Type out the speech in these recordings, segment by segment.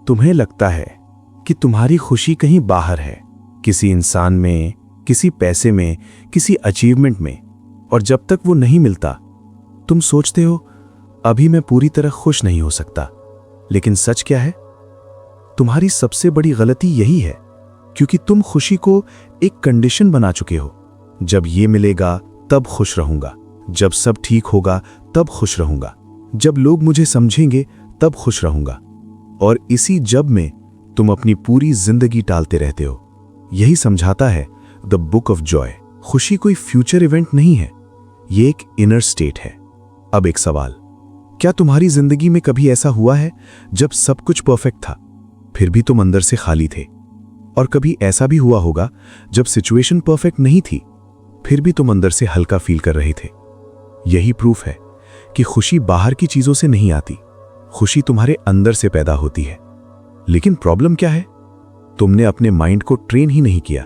तुम्हें लगता है कि तुम्हारी खुशी कहीं बाहर है, किसी इंसान में, किसी पैसे में, किसी अचीवमेंट में, और जब तक वो नहीं मिलता तुम सोचते हो अभी मैं पूरी तरह खुश नहीं हो सकता। लेकिन सच क्या है? तुम्हारी सबसे बड़ी गलती यही है, क्योंकि तुम खुशी को एक कंडीशन बना चुके हो। जब ये मिलेगा तब खुश रहूंगा, जब सब ठीक होगा तब खुश रहूंगा, जब लोग मुझे समझेंगे तब खुश रहूंगा। और इसी जब में तुम अपनी पूरी जिंदगी टालते रहते हो। यही समझाता है द बुक ऑफ जॉय। खुशी कोई फ्यूचर इवेंट नहीं है, ये एक इनर स्टेट है। अब एक सवाल, क्या तुम्हारी जिंदगी में कभी ऐसा हुआ है जब सब कुछ परफेक्ट था फिर भी तुम अंदर से खाली थे? और कभी ऐसा भी हुआ होगा जब सिचुएशन परफेक्ट नहीं थी फिर भी तुम अंदर से हल्का फील कर रहे थे। यही प्रूफ है कि खुशी बाहर की चीजों से नहीं आती, खुशी तुम्हारे अंदर से पैदा होती है। लेकिन प्रॉब्लम क्या है? तुमने अपने माइंड को ट्रेन ही नहीं किया,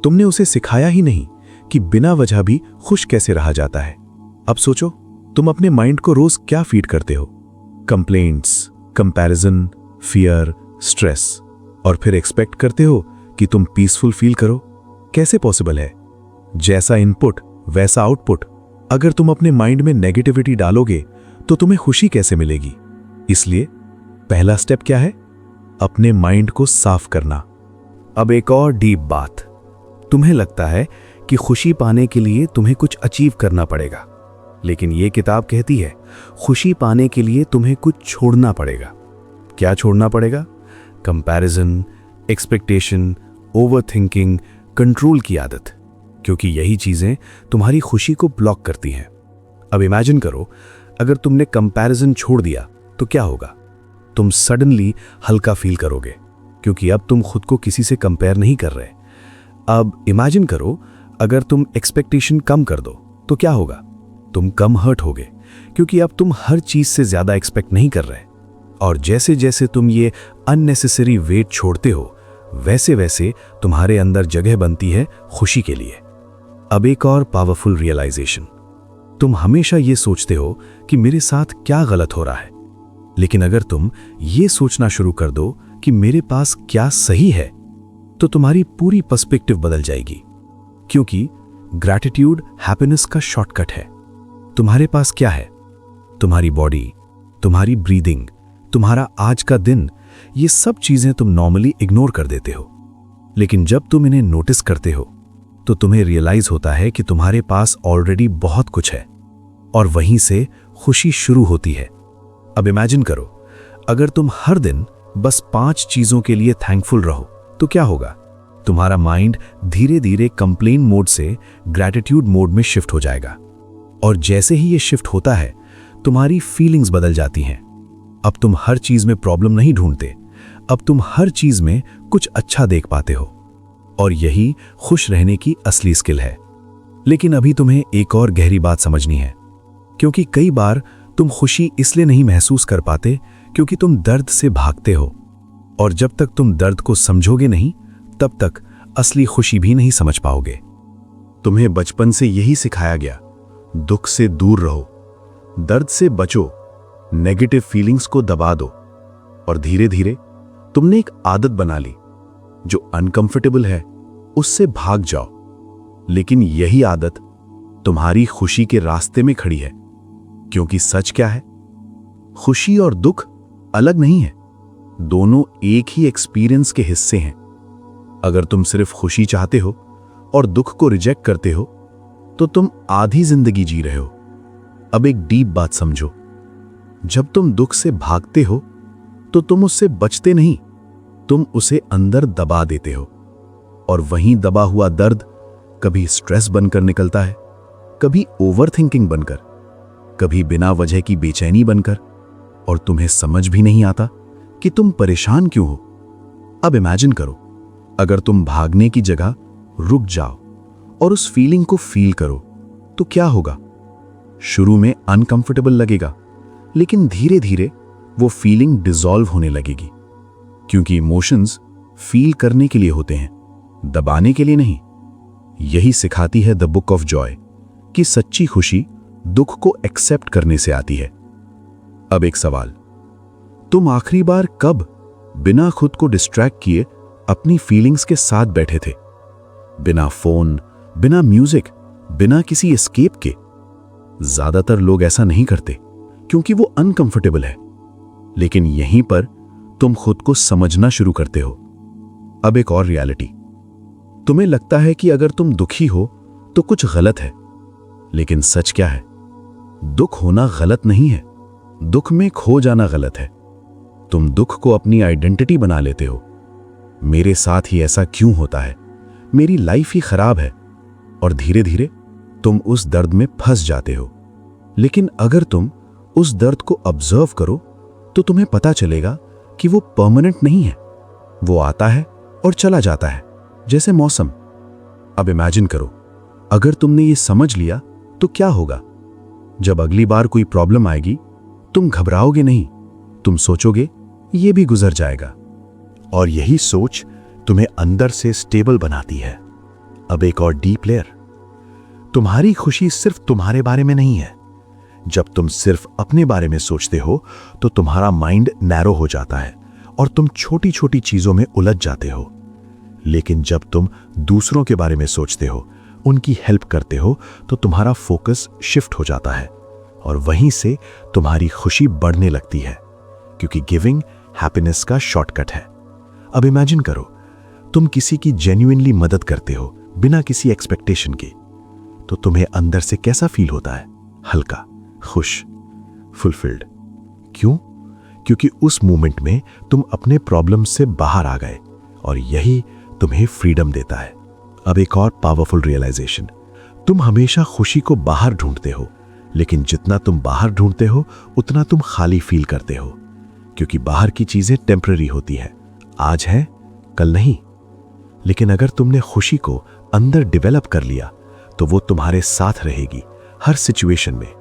तुमने उसे सिखाया ही नहीं कि बिना वजह भी खुश कैसे रहा जाता है। अब सोचो, तुम अपने माइंड को रोज क्या फीड करते हो? कंप्लेंट्स, कंपैरिजन, फियर, स्ट्रेस, और फिर एक्सपेक्ट करते हो कि तुम पीसफुल फील करो। कैसे पॉसिबल है? जैसा इनपुट वैसा आउटपुट। अगर तुम अपने माइंड में नेगेटिविटी डालोगे तो तुम्हें खुशी कैसे मिलेगी? इसलिए पहला स्टेप क्या है? अपने माइंड को साफ करना। अब एक और डीप बात, तुम्हें लगता है कि खुशी पाने के लिए तुम्हें कुछ अचीव करना पड़ेगा, लेकिन यह किताब कहती है खुशी पाने के लिए तुम्हें कुछ छोड़ना पड़ेगा। क्या छोड़ना पड़ेगा? कंपैरिजन, एक्सपेक्टेशन, ओवरथिंकिंग, कंट्रोल की आदत, क्योंकि यही चीजें तुम्हारी खुशी को ब्लॉक करती हैं। अब इमेजिन करो, अगर तुमने कंपैरिजन छोड़ दिया तो क्या होगा? तुम सडनली हल्का फील करोगे, क्योंकि अब तुम खुद को किसी से कंपेयर नहीं कर रहे। अब इमेजिन करो, अगर तुम एक्सपेक्टेशन कम कर दो तो क्या होगा? तुम कम हर्ट होगे, क्योंकि अब तुम हर चीज से ज्यादा एक्सपेक्ट नहीं कर रहे। और जैसे जैसे तुम ये अननेसेसरी वेट छोड़ते हो, वैसे वैसे तुम्हारे अंदर जगह बनती है खुशी के लिए। अब एक और पावरफुल रियलाइजेशन, तुम हमेशा ये सोचते हो कि मेरे साथ क्या गलत हो रहा है, लेकिन अगर तुम ये सोचना शुरू कर दो कि मेरे पास क्या सही है, तो तुम्हारी पूरी पर्सपेक्टिव बदल जाएगी। क्योंकि ग्रैटिट्यूड हैप्पीनेस का शॉर्टकट है। तुम्हारे पास क्या है? तुम्हारी बॉडी, तुम्हारी ब्रीदिंग, तुम्हारा आज का दिन, ये सब चीजें तुम नॉर्मली इग्नोर कर देते हो। लेकिन जब तुम इन्हें नोटिस करते हो तो तुम्हें रियलाइज होता है कि तुम्हारे पास ऑलरेडी बहुत कुछ है, और वहीं से खुशी शुरू होती है। अब इमेजिन करो, अगर तुम हर दिन बस 5 चीजों के लिए थैंकफुल रहो तो क्या होगा? तुम्हारा माइंड धीरे धीरे कंप्लेन मोड से ग्रैटिट्यूड मोड में शिफ्ट हो जाएगा। और जैसे ही ये शिफ्ट होता है, तुम्हारी फीलिंग्स बदल जाती हैं। अब तुम हर चीज में प्रॉब्लम नहीं ढूंढते, अब तुम हर चीज में कुछ अच्छा देख पाते हो। और यही खुश रहने की असली स्किल है। लेकिन अभी तुम्हें एक और गहरी बात समझनी है, क्योंकि कई बार तुम खुशी इसलिए नहीं महसूस कर पाते क्योंकि तुम दर्द से भागते हो। और जब तक तुम दर्द को समझोगे नहीं, तब तक असली खुशी भी नहीं समझ पाओगे। तुम्हें बचपन से यही सिखाया गया, दुख से दूर रहो, दर्द से बचो, नेगेटिव फीलिंग्स को दबा दो। और धीरे धीरे तुमने एक आदत बना ली, जो अनकंफर्टेबल है उससे भाग जाओ। लेकिन यही आदत तुम्हारी खुशी के रास्ते में खड़ी है। क्योंकि सच क्या है? खुशी और दुख अलग नहीं है, दोनों एक ही एक्सपीरियंस के हिस्से हैं। अगर तुम सिर्फ खुशी चाहते हो और दुख को रिजेक्ट करते हो तो तुम आधी जिंदगी जी रहे हो। अब एक डीप बात समझो, जब तुम दुख से भागते हो तो तुम उससे बचते नहीं, तुम उसे अंदर दबा देते हो। और वहीं दबा हुआ दर्द कभी स्ट्रेस बनकर निकलता है, कभी ओवरथिंकिंग बनकर, कभी बिना वजह की बेचैनी बनकर, और तुम्हें समझ भी नहीं आता कि तुम परेशान क्यों हो। अब इमेजिन करो, अगर तुम भागने की जगह रुक जाओ और उस फीलिंग को फील करो तो क्या होगा? शुरू में अनकंफर्टेबल लगेगा, लेकिन धीरे धीरे वो फीलिंग डिसॉल्व होने लगेगी। क्योंकि इमोशंस फील करने के लिए होते हैं, दबाने के लिए नहीं। यही सिखाती है द बुक ऑफ जॉय कि सच्ची खुशी दुख को एक्सेप्ट करने से आती है। अब एक सवाल, तुम आखिरी बार कब बिना खुद को डिस्ट्रैक्ट किए अपनी फीलिंग्स के साथ बैठे थे, बिना फोन, बिना म्यूजिक, बिना किसी एस्केप के। ज्यादातर लोग ऐसा नहीं करते क्योंकि वो अनकंफर्टेबल है, लेकिन यहीं पर तुम खुद को समझना शुरू करते हो। अब एक और रियलिटी, तुम्हें लगता है कि अगर तुम दुखी हो तो कुछ गलत है, लेकिन सच क्या है? दुख होना गलत नहीं है, दुख में खो जाना गलत है। तुम दुख को अपनी आइडेंटिटी बना लेते हो। मेरे साथ ही ऐसा क्यों होता है, मेरी लाइफ ही खराब है, और धीरे धीरे तुम उस दर्द में फंस जाते हो। लेकिन अगर तुम उस दर्द को ऑब्जर्व करो तो तुम्हें पता चलेगा कि वो परमानेंट नहीं है, वो आता है और चला जाता है जैसे मौसम। अब इमेजिन करो, अगर तुमने ये समझ लिया तो क्या होगा? जब अगली बार कोई प्रॉब्लम आएगी तुम घबराओगे नहीं, तुम सोचोगे ये भी गुजर जाएगा। और यही सोच तुम्हें अंदर से स्टेबल बनाती है। अब एक और डीप लेयर, तुम्हारी खुशी सिर्फ तुम्हारे बारे में नहीं है। जब तुम सिर्फ अपने बारे में सोचते हो तो तुम्हारा माइंड नैरो हो जाता है और तुम छोटी छोटी चीजों में उलझ जाते हो। लेकिन जब तुम दूसरों के बारे में सोचते हो, उनकी हेल्प करते हो, तो तुम्हारा फोकस शिफ्ट हो जाता है और वहीं से तुम्हारी खुशी बढ़ने लगती है, क्योंकि गिविंग हैप्पीनेस का शॉर्टकट है। अब इमेजिन करो, तुम किसी की जेन्युइनली मदद करते हो बिना किसी एक्सपेक्टेशन के, तो तुम्हें अंदर से कैसा फील होता है? हल्का, खुश, फुलफिल्ड। क्यों? क्योंकि उस मोमेंट में तुम अपने प्रॉब्लम से बाहर आ गए और यही तुम्हें फ्रीडम देता है। अब एक और पावरफुल रियलाइजेशन, तुम हमेशा खुशी को बाहर ढूंढते हो, लेकिन जितना तुम बाहर ढूंढते हो उतना तुम खाली फील करते हो, क्योंकि बाहर की चीजें टेम्पररी होती है, आज है कल नहीं। लेकिन अगर तुमने खुशी को अंदर डेवलप कर लिया तो वो तुम्हारे साथ रहेगी हर सिचुएशन में।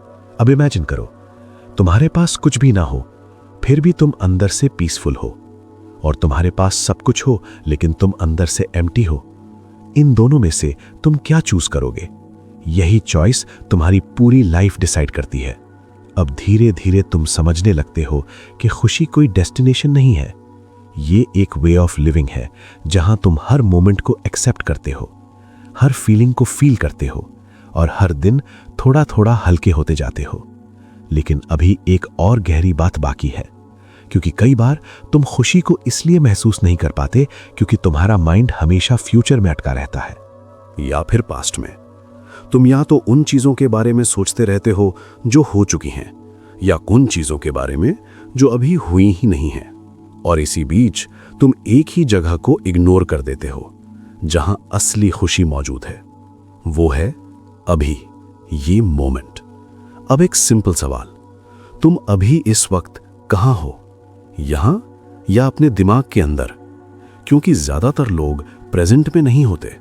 अब इमेजिन करो, तुम्हारे पास कुछ भी ना हो फिर भी तुम अंदर से पीसफुल हो, और तुम्हारे पास सब कुछ हो लेकिन तुम अंदर से एम्प्टी हो। इन दोनों में से तुम क्या चूज करोगे? यही चॉइस तुम्हारी पूरी लाइफ डिसाइड करती है। अब धीरे धीरे तुम समझने लगते हो कि खुशी कोई डेस्टिनेशन नहीं है, ये एक वे ऑफ लिविंग है, जहां तुम हर मोमेंट को एक्सेप्ट करते हो, हर फीलिंग को फील करते हो और हर दिन थोड़ा थोड़ा हल्के होते जाते हो। लेकिन अभी एक और गहरी बात बाकी है, क्योंकि कई बार तुम खुशी को इसलिए महसूस नहीं कर पाते क्योंकि तुम्हारा माइंड हमेशा फ्यूचर में अटका रहता है, या फिर पास्ट में। तुम या तो उन चीजों के बारे में सोचते रहते हो जो हो चुकी हैं, या उन चीजों के बारे में जो अभी हुई ही नहीं हैं, और इसी बीच तुम एक ही जगह को इग्नोर कर देते हो जहां असली खुशी मौजूद है। वो है अभी, ये मोमेंट। अब एक सिंपल सवाल, तुम अभी इस वक्त कहां हो? यहां या अपने दिमाग के अंदर? क्योंकि ज्यादातर लोग प्रेजेंट में नहीं होते,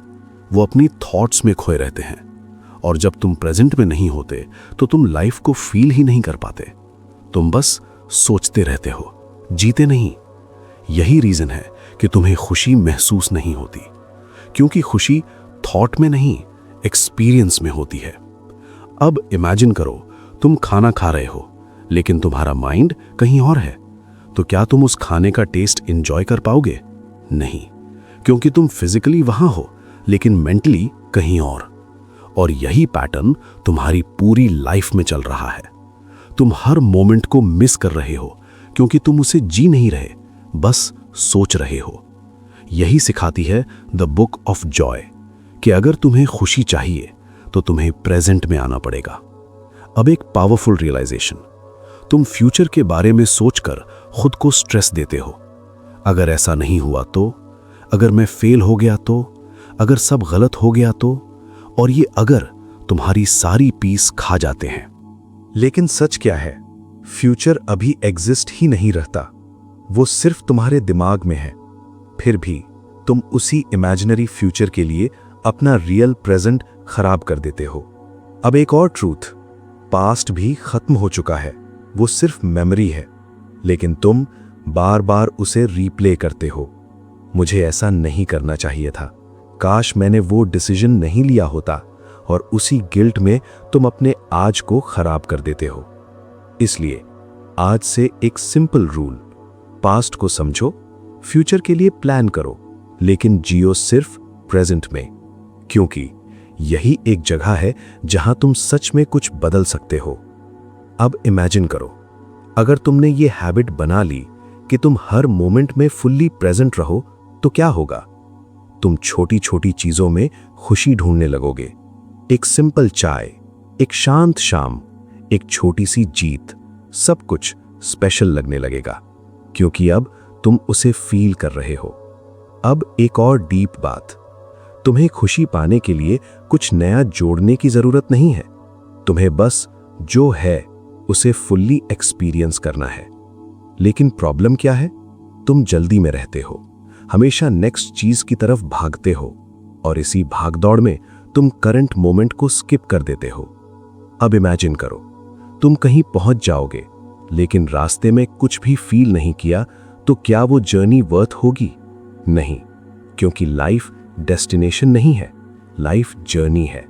वो अपनी थॉट्स में खोए रहते हैं, और जब तुम प्रेजेंट में नहीं होते तो तुम लाइफ को फील ही नहीं कर पाते। तुम बस सोचते रहते हो, जीते नहीं। यही रीजन है कि तुम्हें खुशी महसूस नहीं होती, क्योंकि खुशी थॉट में नहीं, एक्सपीरियंस में होती है। अब इमेजिन करो, तुम खाना खा रहे हो लेकिन तुम्हारा माइंड कहीं और है, तो क्या तुम उस खाने का टेस्ट एंजॉय कर पाओगे? नहीं, क्योंकि तुम फिजिकली वहां हो लेकिन मेंटली कहीं और यही पैटर्न तुम्हारी पूरी लाइफ में चल रहा है। तुम हर मोमेंट को मिस कर रहे हो क्योंकि तुम उसे जी नहीं रहे, बस सोच रहे हो। यही सिखाती है द बुक ऑफ जॉय कि अगर तुम्हें खुशी चाहिए तो तुम्हें प्रेजेंट में आना पड़ेगा। अब एक पावरफुल रियलाइजेशन, तुम फ्यूचर के बारे में सोचकर खुद को स्ट्रेस देते हो। अगर ऐसा नहीं हुआ तो, अगर मैं फेल हो गया तो, अगर सब गलत हो गया तो, और ये अगर तुम्हारी सारी पीस खा जाते हैं। लेकिन सच क्या है? फ्यूचर अभी एग्जिस्ट ही नहीं रहता, वो सिर्फ तुम्हारे दिमाग में है। फिर भी तुम उसी इमेजिनरी फ्यूचर के लिए अपना रियल प्रेजेंट खराब कर देते हो। अब एक और ट्रूथ, पास्ट भी खत्म हो चुका है, वो सिर्फ मेमोरी है, लेकिन तुम बार बार उसे रीप्ले करते हो। मुझे ऐसा नहीं करना चाहिए था, काश मैंने वो डिसीजन नहीं लिया होता, और उसी गिल्ट में तुम अपने आज को खराब कर देते हो। इसलिए आज से एक सिंपल रूल, पास्ट को समझो, फ्यूचर के लिए प्लान करो, लेकिन जियो सिर्फ प्रेजेंट में, क्योंकि यही एक जगह है जहां तुम सच में कुछ बदल सकते हो। अब इमेजिन करो, अगर तुमने ये हैबिट बना ली कि तुम हर मोमेंट में फुल्ली प्रेजेंट रहो, तो क्या होगा? तुम छोटी छोटी चीजों में खुशी ढूंढने लगोगे। एक सिंपल चाय, एक शांत शाम, एक छोटी सी जीत, सब कुछ स्पेशल लगने लगेगा, क्योंकि अब तुम उसे फील कर रहे हो। अब एक और डीप बात, तुम्हें खुशी पाने के लिए कुछ नया जोड़ने की जरूरत नहीं है। तुम्हें बस जो है उसे फुल्ली एक्सपीरियंस करना है। लेकिन प्रॉब्लम क्या है? तुम जल्दी में रहते हो, हमेशा नेक्स्ट चीज की तरफ भागते हो, और इसी भागदौड़ में तुम करंट मोमेंट को स्किप कर देते हो। अब इमेजिन करो, तुम कहीं पहुंच जाओगे, लेकिन रास्ते में कुछ भी फील नहीं किया, तो क्या वो जर्नी वर्थ होगी? नहीं, क्योंकि लाइफ डेस्टिनेशन नहीं है, लाइफ जर्नी है।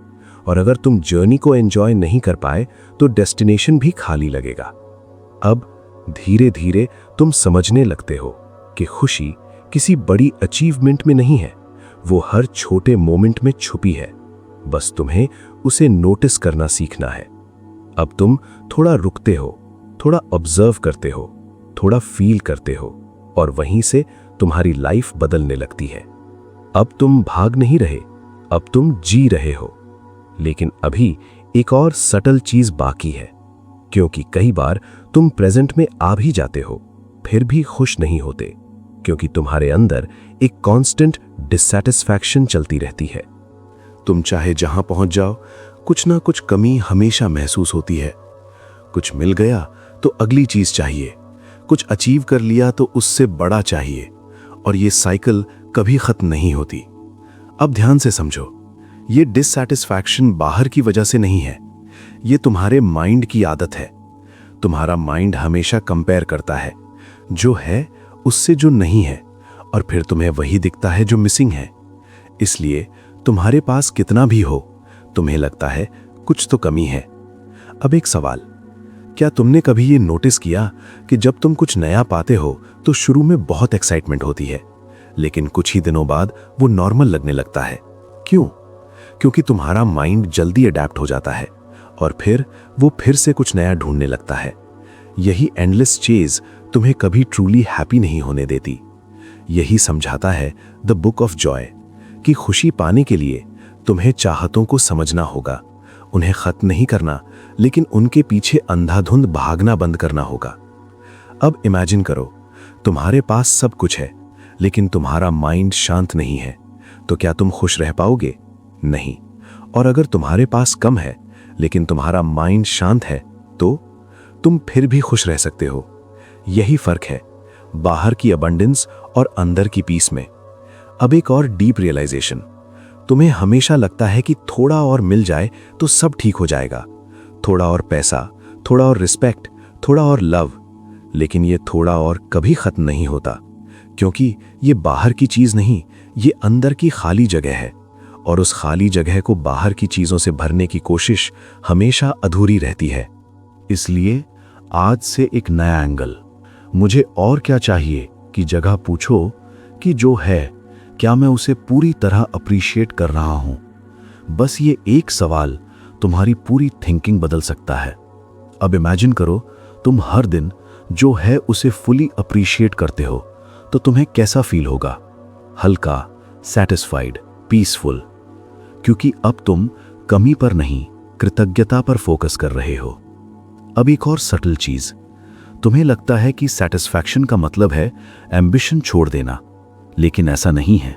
और अगर तुम जर्नी को एंजॉय नहीं कर पाए, तो डेस्टिनेशन भी खाली लगेगा। अब धीरे धीरे तुम समझने लगते हो कि खुशी किसी बड़ी अचीवमेंट में नहीं है, वो हर छोटे मोमेंट में छुपी है। बस तुम्हें उसे नोटिस करना सीखना है। अब तुम थोड़ा रुकते हो, थोड़ा ऑब्जर्व करते हो, थोड़ा फील करते हो, और वहीं से तुम्हारी लाइफ बदलने लगती है। अब तुम भाग नहीं रहे, अब तुम जी रहे हो। लेकिन अभी एक और सटल चीज बाकी है, क्योंकि कई बार तुम प्रेजेंट में आ भी जाते हो, फिर भी खुश नहीं होते, क्योंकि तुम्हारे अंदर एक कांस्टेंट डिससैटिस्फैक्शन चलती रहती है। तुम चाहे जहां पहुंच जाओ, कुछ ना कुछ कमी हमेशा महसूस होती है। कुछ मिल गया तो अगली चीज चाहिए, कुछ अचीव कर लिया तो उससे बड़ा चाहिए, और ये साइकिल कभी खत्म नहीं होती। अब ध्यान से समझो, ये डिससैटिस्फैक्शन बाहर की वजह से नहीं है, ये तुम्हारे माइंड की आदत है। तुम्हारा माइंड हमेशा कंपेयर करता है जो है उससे जो नहीं है, और फिर तुम्हें वही दिखता है जो मिसिंग है। इसलिए तुम्हारे पास कितना भी हो, तुम्हें लगता है कुछ तो कमी है। अब एक सवाल, क्या तुमने कभी ये नोटिस किया कि जब तुम कुछ नया पाते हो तो शुरू में बहुत एक्साइटमेंट होती है, लेकिन कुछ ही दिनों बाद वो नॉर्मल लगने लगता है? क्यों? क्योंकि तुम्हारा माइंड जल्दी अडैप्ट हो जाता है, और फिर वो फिर से कुछ नया ढूंढने लगता है। यही एंडलेस चेज तुम्हें कभी ट्रूली हैप्पी नहीं होने देती। यही समझाता है द बुक ऑफ जॉय कि खुशी पाने के लिए तुम्हें चाहतों को समझना होगा, उन्हें खत्म नहीं करना, लेकिन उनके पीछे अंधाधुंध भागना बंद करना होगा। अब इमेजिन करो, तुम्हारे पास सब कुछ है, लेकिन तुम्हारा माइंड शांत नहीं है, तो क्या तुम खुश रह पाओगे? नहीं। और अगर तुम्हारे पास कम है, लेकिन तुम्हारा माइंड शांत है, तो तुम फिर भी खुश रह सकते हो। यही फर्क है बाहर की अबंडेंस और अंदर की पीस में। अब एक और डीप रियलाइजेशन, तुम्हें हमेशा लगता है कि थोड़ा और मिल जाए तो सब ठीक हो जाएगा, थोड़ा और पैसा, थोड़ा और रिस्पेक्ट, थोड़ा और लव। लेकिन ये थोड़ा और कभी खत्म नहीं होता, क्योंकि ये बाहर की चीज नहीं, ये अंदर की खाली जगह है, और उस खाली जगह को बाहर की चीजों से भरने की कोशिश हमेशा अधूरी रहती है। इसलिए आज से एक नया एंगल, मुझे और क्या चाहिए की जगह पूछो कि जो है क्या मैं उसे पूरी तरह अप्रिशिएट कर रहा हूं। बस ये एक सवाल तुम्हारी पूरी थिंकिंग बदल सकता है। अब इमेजिन करो, तुम हर दिन जो है उसे फुली अप्रिशिएट करते हो, तो तुम्हें कैसा फील होगा? हल्का, सैटिस्फाइड, पीसफुल, क्योंकि अब तुम कमी पर नहीं, कृतज्ञता पर फोकस कर रहे हो। अब एक और सटल चीज, तुम्हें लगता है कि सैटिस्फैक्शन का मतलब है एम्बिशन छोड़ देना, लेकिन ऐसा नहीं है।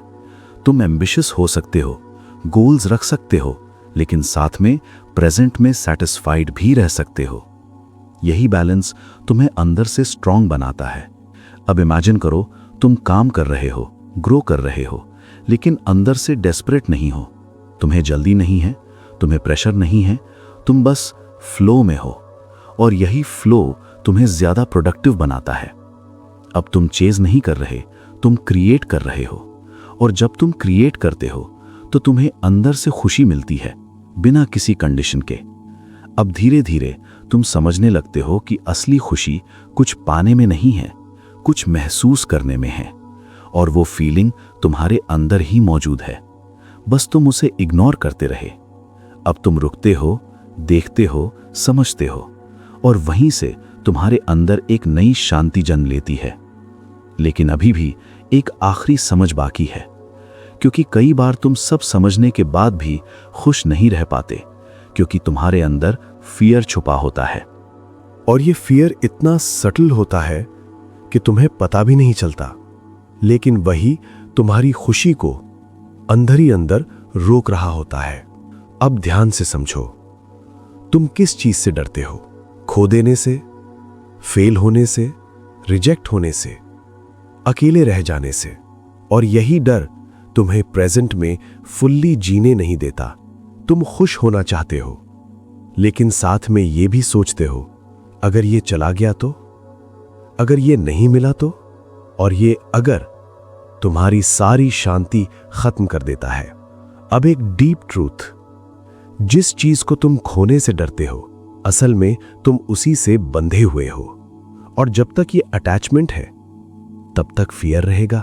तुम एम्बिशियस हो सकते हो, गोल्स रख सकते हो, लेकिन साथ में प्रेजेंट में सैटिस्फाइड भी रह सकते हो। यही बैलेंस तुम्हें अंदर से स्ट्रांग बनाता है। अब इमेजिन करो, तुम काम कर रहे हो, ग्रो कर रहे हो, लेकिन अंदर से डेस्परेट नहीं हो। तुम्हें जल्दी नहीं है, तुम्हें प्रेशर नहीं है, तुम बस फ्लो में हो, और यही फ्लो तुम्हें ज्यादा प्रोडक्टिव बनाता है। अब तुम चेज नहीं कर रहे, तुम क्रिएट कर रहे हो, और जब तुम क्रिएट करते हो तो तुम्हें अंदर से खुशी मिलती है, बिना किसी कंडीशन के। अब धीरे धीरे तुम समझने लगते हो कि असली खुशी कुछ पाने में नहीं है, कुछ महसूस करने में है। और वो फीलिंग तुम्हारे अंदर ही मौजूद है, बस तुम उसे इग्नोर करते रहे। अब तुम रुकते हो, देखते हो, समझते हो, और वहीं से तुम्हारे अंदर एक नई शांति जन्म लेती है। लेकिन अभी भी एक आखिरी समझ बाकी है, क्योंकि कई बार तुम सब समझने के बाद भी खुश नहीं रह पाते, क्योंकि तुम्हारे अंदर फियर छुपा होता है। और ये फियर इतना सटल होता है कि तुम्हें पता भी नहीं चलता, लेकिन वही तुम्हारी खुशी को अंदर ही अंदर रोक रहा होता है। अब ध्यान से समझो, तुम किस चीज से डरते हो? खो देने से, फेल होने से, रिजेक्ट होने से, अकेले रह जाने से। और यही डर तुम्हें प्रेजेंट में फुल्ली जीने नहीं देता। तुम खुश होना चाहते हो, लेकिन साथ में ये भी सोचते हो, अगर ये चला गया तो, अगर ये नहीं मिला तो, और ये अगर तुम्हारी सारी शांति खत्म कर देता है। अब एक डीप ट्रूथ, जिस चीज को तुम खोने से डरते हो, असल में तुम उसी से बंधे हुए हो। और जब तक ये अटैचमेंट है, तब तक फियर रहेगा,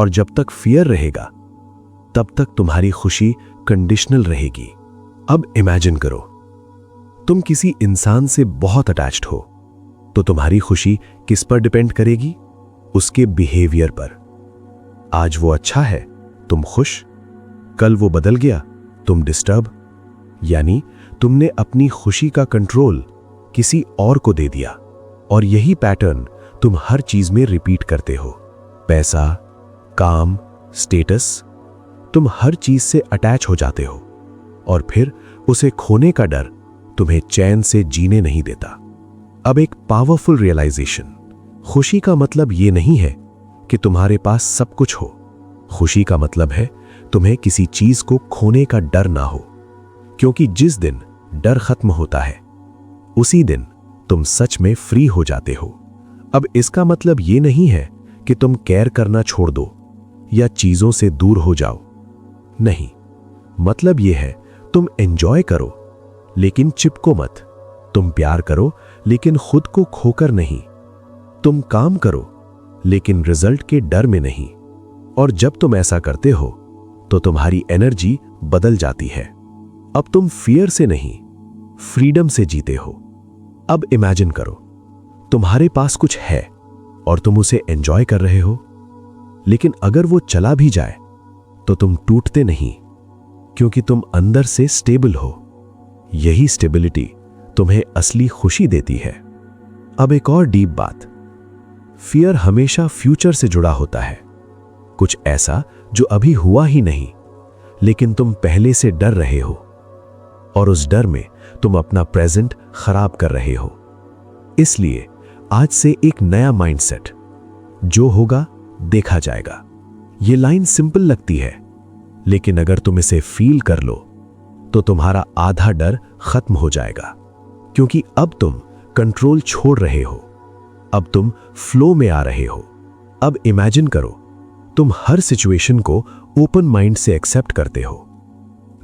और जब तक फियर रहेगा, तब तक तुम्हारी खुशी कंडीशनल रहेगी। अब इमेजिन करो, तुम किसी इंसान से बहुत अटैच्ड हो, तो तुम्हारी खुशी किस पर डिपेंड करेगी? उसके बिहेवियर पर। आज वो अच्छा है, तुम खुश, कल वो बदल गया, तुम डिस्टर्ब। यानी तुमने अपनी खुशी का कंट्रोल किसी और को दे दिया। और यही पैटर्न तुम हर चीज में रिपीट करते हो। पैसा, काम, स्टेटस, तुम हर चीज से अटैच हो जाते हो, और फिर उसे खोने का डर तुम्हें चैन से जीने नहीं देता। अब एक पावरफुल रियलाइजेशन, खुशी का मतलब ये नहीं है कि तुम्हारे पास सब कुछ हो। खुशी का मतलब है तुम्हें किसी चीज को खोने का डर ना हो, क्योंकि जिस दिन डर खत्म होता है, उसी दिन तुम सच में फ्री हो जाते हो। अब इसका मतलब ये नहीं है कि तुम केयर करना छोड़ दो या चीजों से दूर हो जाओ। नहीं, मतलब ये है तुम एंजॉय करो, लेकिन चिपको मत। तुम प्यार करो, लेकिन खुद को खोकर नहीं। तुम काम करो, लेकिन रिजल्ट के डर में नहीं। और जब तुम ऐसा करते हो, तो तुम्हारी एनर्जी बदल जाती है। अब तुम फियर से नहीं, फ्रीडम से जीते हो। अब इमेजिन करो, तुम्हारे पास कुछ है और तुम उसे एंजॉय कर रहे हो, लेकिन अगर वो चला भी जाए तो तुम टूटते नहीं, क्योंकि तुम अंदर से स्टेबल हो। यही स्टेबिलिटी तुम्हें असली खुशी देती है। अब एक और डीप बात, फियर हमेशा फ्यूचर से जुड़ा होता है, कुछ ऐसा जो अभी हुआ ही नहीं, लेकिन तुम पहले से डर रहे हो, और उस डर में तुम अपना प्रेजेंट खराब कर रहे हो। इसलिए आज से एक नया माइंडसेट, जो होगा देखा जाएगा। ये लाइन सिंपल लगती है, लेकिन अगर तुम इसे फील कर लो, तो तुम्हारा आधा डर खत्म हो जाएगा, क्योंकि अब तुम कंट्रोल छोड़ रहे हो। अब तुम फ्लो में आ रहे हो। अब इमेजिन करो, तुम हर सिचुएशन को ओपन माइंड से एक्सेप्ट करते हो।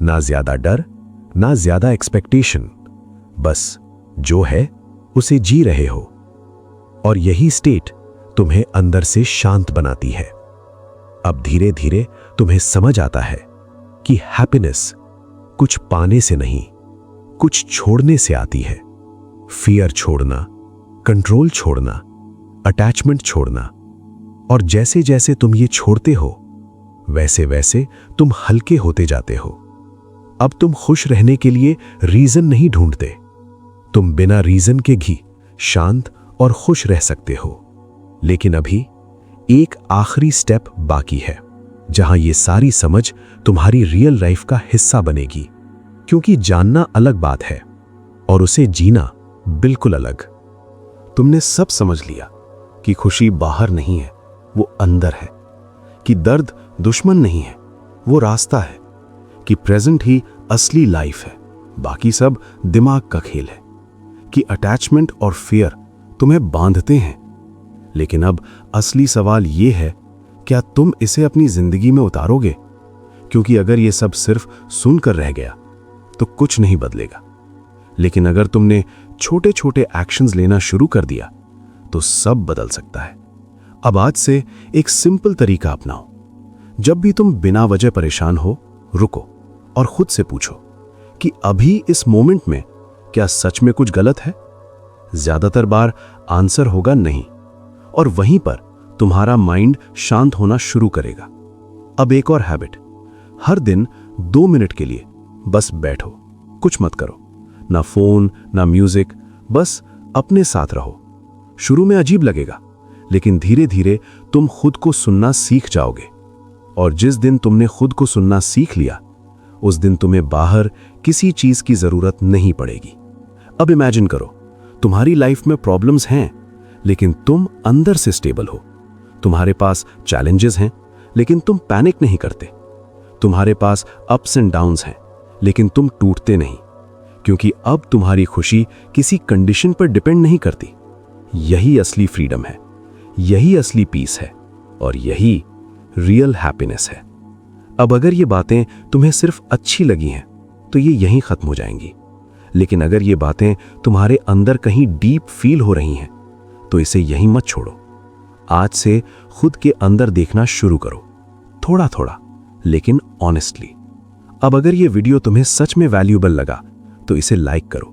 ना ज्यादा डर, ना ज्यादा एक्सपेक्टेशन, बस जो है उसे जी रहे हो। और यही स्टेट तुम्हें अंदर से शांत बनाती है। अब धीरे धीरे तुम्हें समझ आता है कि हैप्पीनेस कुछ पाने से नहीं, कुछ छोड़ने से आती है। फियर छोड़ना, कंट्रोल छोड़ना, अटैचमेंट छोड़ना। और जैसे जैसे तुम ये छोड़ते हो, वैसे वैसे तुम हल्के होते जाते हो। अब तुम खुश रहने के लिए रीजन नहीं ढूंढते, तुम बिना रीजन के भी शांत और खुश रह सकते हो। लेकिन अभी एक आखिरी स्टेप बाकी है, जहां ये सारी समझ तुम्हारी रियल लाइफ का हिस्सा बनेगी। क्योंकि जानना अलग बात है और उसे जीना बिल्कुल अलग। तुमने सब समझ लिया कि खुशी बाहर नहीं है, वो अंदर है। कि दर्द दुश्मन नहीं है, वो रास्ता है। कि प्रेजेंट ही असली लाइफ है, बाकी सब दिमाग का खेल है। कि अटैचमेंट और फियर तुम्हें बांधते हैं, लेकिन अब असली सवाल ये है, क्या तुम इसे अपनी जिंदगी में उतारोगे? क्योंकि अगर ये सब सिर्फ सुनकर रह गया तो कुछ नहीं बदलेगा, लेकिन अगर तुमने छोटे छोटे एक्शंस लेना शुरू कर दिया तो सब बदल सकता है। अब आज से एक सिंपल तरीका अपनाओ। जब भी तुम बिना वजह परेशान हो, रुको और खुद से पूछो कि अभी इस मोमेंट में क्या सच में कुछ गलत है। ज्यादातर बार आंसर होगा नहीं, और वहीं पर तुम्हारा माइंड शांत होना शुरू करेगा। अब एक और हैबिट, हर दिन 2 मिनट के लिए बस बैठो, कुछ मत करो, ना फोन ना म्यूजिक, बस अपने साथ रहो। शुरू में अजीब लगेगा, लेकिन धीरे धीरे तुम खुद को सुनना सीख जाओगे, और जिस दिन तुमने खुद को सुनना सीख लिया, उस दिन तुम्हें बाहर किसी चीज की जरूरत नहीं पड़ेगी। अब इमेजिन करो, तुम्हारी लाइफ में प्रॉब्लम्स हैं, लेकिन तुम अंदर से स्टेबल हो। तुम्हारे पास चैलेंजेस हैं, लेकिन तुम पैनिक नहीं करते। तुम्हारे पास अप्स एंड डाउन्स हैं, लेकिन तुम टूटते नहीं, क्योंकि अब तुम्हारी खुशी किसी कंडीशन पर डिपेंड नहीं करती। यही असली फ्रीडम है, यही असली पीस है, और यही रियल हैप्पीनेस है। अब अगर ये बातें तुम्हें सिर्फ अच्छी लगी हैं, तो ये यहीं खत्म हो जाएंगी। लेकिन अगर ये बातें तुम्हारे अंदर कहीं डीप फील हो रही हैं, तो इसे यहीं मत छोड़ो। आज से खुद के अंदर देखना शुरू करो, थोड़ा थोड़ा, लेकिन ऑनेस्टली। अब अगर ये वीडियो तुम्हें सच में वैल्यूएबल लगा, तो इसे लाइक करो।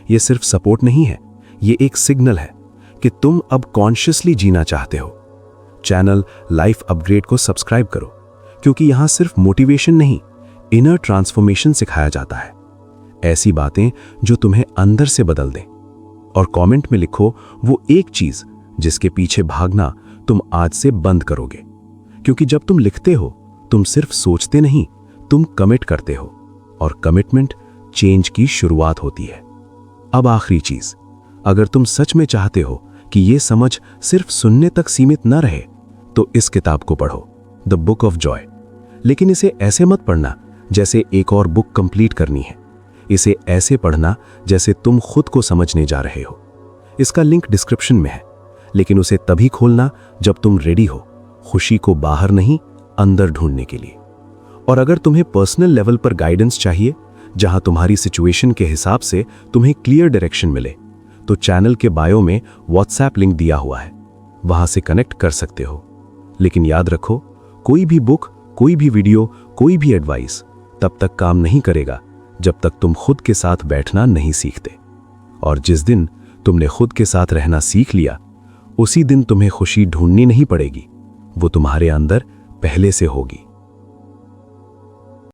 ये सिर्फ सपोर्ट नहीं है, ये एक सिग्नल है कि तुम अब कॉन्शियसली जीना चाहते हो। चैनल लाइफ अपग्रेड को सब्सक्राइब करो, क्योंकि यहां सिर्फ मोटिवेशन नहीं, इनर ट्रांसफॉर्मेशन सिखाया जाता है। ऐसी बातें जो तुम्हें अंदर से बदल दें। और कमेंट में लिखो वो एक चीज जिसके पीछे भागना तुम आज से बंद करोगे। क्योंकि जब तुम लिखते हो, तुम सिर्फ सोचते नहीं, तुम कमिट करते हो, और कमिटमेंट चेंज की शुरुआत होती है। अब आखिरी चीज, अगर तुम सच में चाहते हो कि ये समझ सिर्फ सुनने तक सीमित न रहे, तो इस किताब को पढ़ो, द बुक ऑफ जॉय। लेकिन इसे ऐसे मत पढ़ना जैसे एक और बुक कंप्लीट करनी है। इसे ऐसे पढ़ना जैसे तुम खुद को समझने जा रहे हो। इसका लिंक डिस्क्रिप्शन में है, लेकिन उसे तभी खोलना जब तुम रेडी हो, खुशी को बाहर नहीं, अंदर ढूंढने के लिए। और अगर तुम्हें पर्सनल लेवल पर गाइडेंस चाहिए, जहां तुम्हारी सिचुएशन के हिसाब से तुम्हें क्लियर डायरेक्शन मिले, तो चैनल के बायो में व्हाट्सएप लिंक दिया हुआ है, वहां से कनेक्ट कर सकते हो। लेकिन याद रखो, कोई भी बुक, कोई भी वीडियो, कोई भी एडवाइस तब तक काम नहीं करेगा जब तक तुम खुद के साथ बैठना नहीं सीखते। और जिस दिन तुमने खुद के साथ रहना सीख लिया, उसी दिन तुम्हें खुशी ढूंढनी नहीं पड़ेगी, वो तुम्हारे अंदर पहले से होगी।